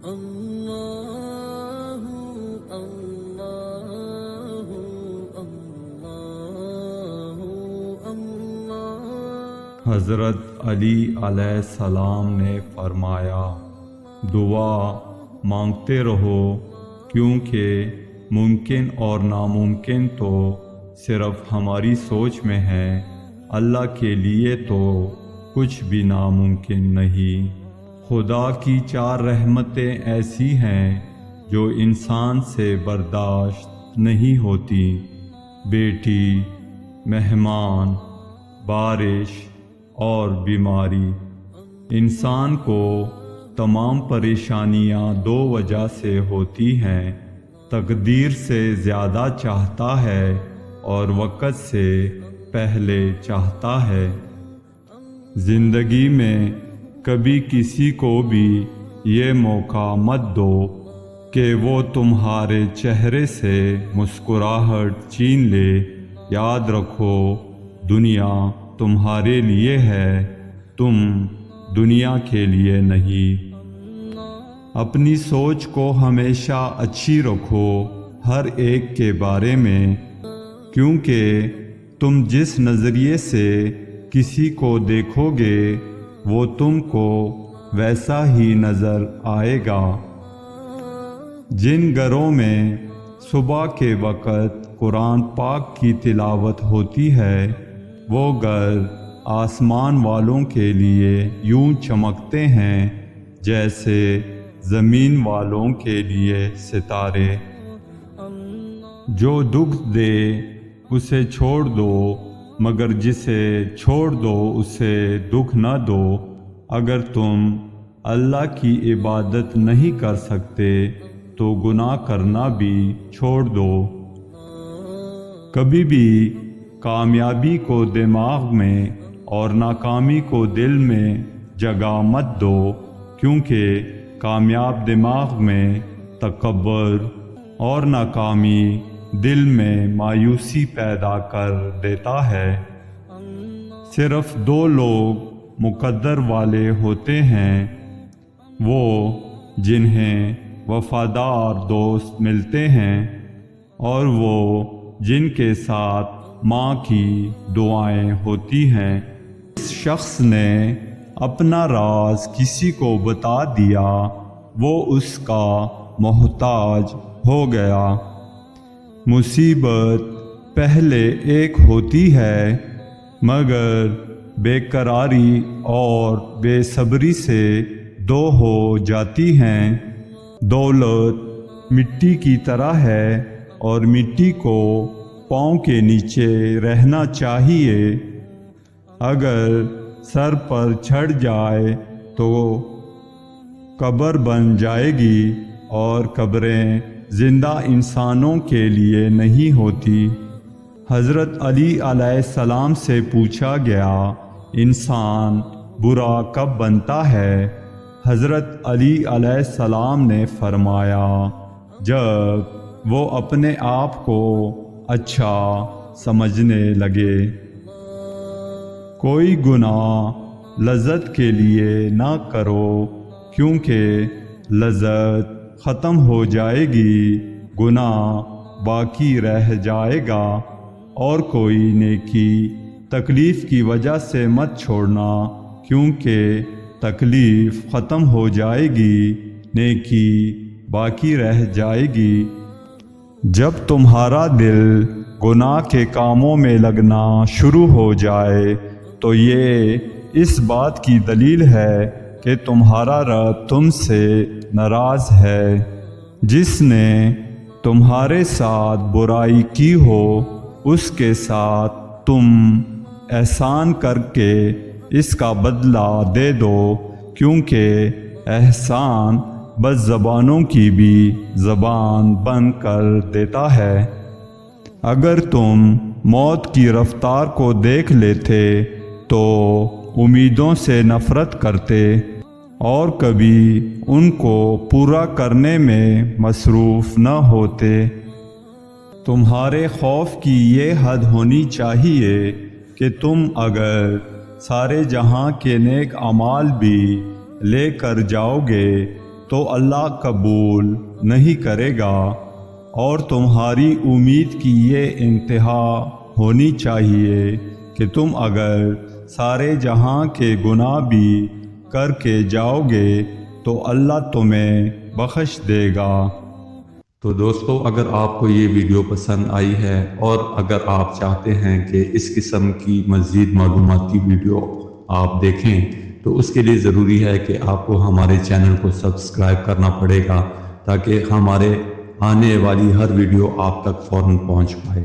اللہ اللہ اللہ اللہ۔ حضرت علی علیہ السلام نے فرمایا، دعا مانگتے رہو، کیونکہ ممکن اور ناممکن تو صرف ہماری سوچ میں ہے، اللہ کے لیے تو کچھ بھی ناممکن نہیں۔ خدا کی 4 رحمتیں ایسی ہیں جو انسان سے برداشت نہیں ہوتی: بیٹی، مہمان، بارش اور بیماری۔ انسان کو تمام پریشانیاں 2 وجہ سے ہوتی ہیں: تقدیر سے زیادہ چاہتا ہے اور وقت سے پہلے چاہتا ہے۔ زندگی میں کبھی کسی کو بھی یہ موقع مت دو کہ وہ تمہارے چہرے سے مسکراہٹ چھین لے۔ یاد رکھو، دنیا تمہارے لیے ہے، تم دنیا کے لیے نہیں۔ اپنی سوچ کو ہمیشہ اچھی رکھو ہر ایک کے بارے میں، کیونکہ تم جس نظریے سے کسی کو دیکھو گے وہ تم کو ویسا ہی نظر آئے گا۔ جن گھروں میں صبح کے وقت قرآن پاک کی تلاوت ہوتی ہے، وہ گھر آسمان والوں کے لیے یوں چمکتے ہیں جیسے زمین والوں کے لیے ستارے۔ جو دکھ دے اسے چھوڑ دو، مگر جسے چھوڑ دو اسے دکھ نہ دو۔ اگر تم اللہ کی عبادت نہیں کر سکتے تو گناہ کرنا بھی چھوڑ دو۔ کبھی بھی کامیابی کو دماغ میں اور ناکامی کو دل میں جگہ مت دو، کیونکہ کامیاب دماغ میں تکبر اور ناکامی دل میں مایوسی پیدا کر دیتا ہے۔ صرف 2 لوگ مقدر والے ہوتے ہیں، وہ جنہیں وفادار دوست ملتے ہیں، اور وہ جن کے ساتھ ماں کی دعائیں ہوتی ہیں۔ اس شخص نے اپنا راز کسی کو بتا دیا، وہ اس کا محتاج ہو گیا۔ مصیبت پہلے ایک ہوتی ہے، مگر بے قراری اور بے صبری سے 2 ہو جاتی ہیں۔ دولت مٹی کی طرح ہے اور مٹی کو پاؤں کے نیچے رہنا چاہیے۔ اگر سر پر چڑھ جائے تو قبر بن جائے گی، اور قبریں زندہ انسانوں کے لیے نہیں ہوتی۔ حضرت علی علیہ السلام سے پوچھا گیا، انسان برا کب بنتا ہے؟ حضرت علی علیہ السلام نے فرمایا، جب وہ اپنے آپ کو اچھا سمجھنے لگے۔ کوئی گناہ لذت کے لیے نہ کرو، کیونکہ لذت ختم ہو جائے گی، گناہ باقی رہ جائے گا۔ اور کوئی نیکی تکلیف کی وجہ سے مت چھوڑنا، کیونکہ تکلیف ختم ہو جائے گی، نیکی باقی رہ جائے گی۔ جب تمہارا دل گناہ کے کاموں میں لگنا شروع ہو جائے تو یہ اس بات کی دلیل ہے کہ تمہارا رب تم سے ناراض ہے۔ جس نے تمہارے ساتھ برائی کی ہو، اس کے ساتھ تم احسان کر کے اس کا بدلہ دے دو، کیونکہ احسان بد زبانوں کی بھی زبان بند کر دیتا ہے۔ اگر تم موت کی رفتار کو دیکھ لیتے تو امیدوں سے نفرت کرتے اور کبھی ان کو پورا کرنے میں مصروف نہ ہوتے۔ تمہارے خوف کی یہ حد ہونی چاہیے کہ تم اگر سارے جہاں کے نیک اعمال بھی لے کر جاؤ گے تو اللہ قبول نہیں کرے گا، اور تمہاری امید کی یہ انتہا ہونی چاہیے کہ تم اگر سارے جہاں کے گناہ بھی کر کے جاؤ گے تو اللہ تمہیں بخش دے گا۔ تو دوستو، اگر آپ کو یہ ویڈیو پسند آئی ہے اور اگر آپ چاہتے ہیں کہ اس قسم کی مزید معلوماتی ویڈیو آپ دیکھیں تو اس کے لیے ضروری ہے کہ آپ کو ہمارے چینل کو سبسکرائب کرنا پڑے گا تاکہ ہمارے آنے والی ہر ویڈیو آپ تک فوراً پہنچ پائے۔